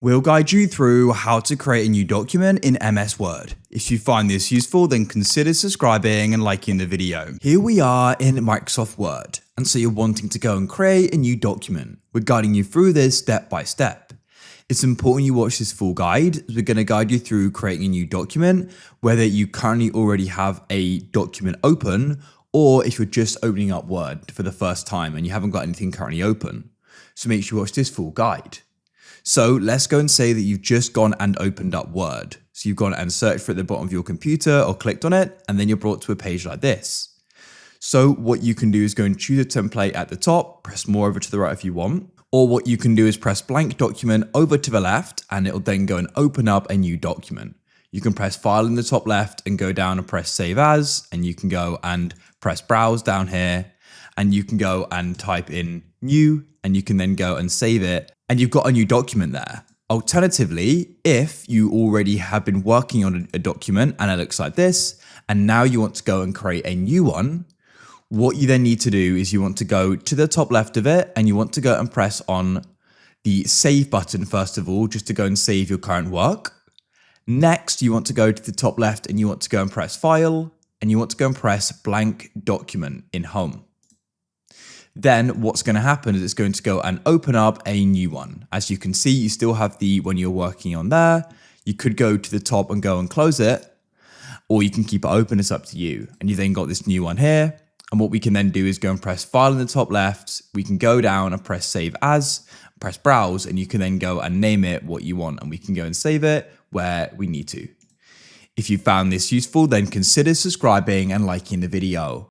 We'll guide you through how to create a new document in MS Word. If you find this useful, then consider subscribing and liking the video. Here we are in Microsoft Word, and so you're wanting to go and create a new document. We're guiding you through this step by step. It's important you watch this full guide, as we're going to guide you through creating a new document, whether you currently already have a document open, or if you're just opening up Word for the first time and you haven't got anything currently open. So make sure you watch this full guide. So let's go and say that you've just gone and opened up Word. So you've gone and searched for it at the bottom of your computer or clicked on it, and then you're brought to a page like this. So what you can do is go and choose a template at the top, press more over to the right if you want, or what you can do is press blank document over to the left, and it'll then go and open up a new document. You can press file in the top left and go down and press save as, and you can go and press browse down here, and you can go and type in new, and you can then go and save it, and you've got a new document there. Alternatively, if you already have been working on a document and it looks like this, and now you want to go and create a new one, what you then need to do is you want to go to the top left of it, and you want to go and press on the save button first of all, just to go and save your current work. Next, you want to go to the top left and you want to go and press file, and you want to go and press blank document in home. Then what's going to happen is it's going to go and open up a new one. As you can see, you still have the one you're working on there. You could go to the top and go and close it, or you can keep it open, it's up to you. And you then got this new one here. And what we can then do is go and press file in the top left. We can go down and press save as, press browse, and you can then go and name it what you want. And we can go and save it where we need to. If you found this useful, then consider subscribing and liking the video.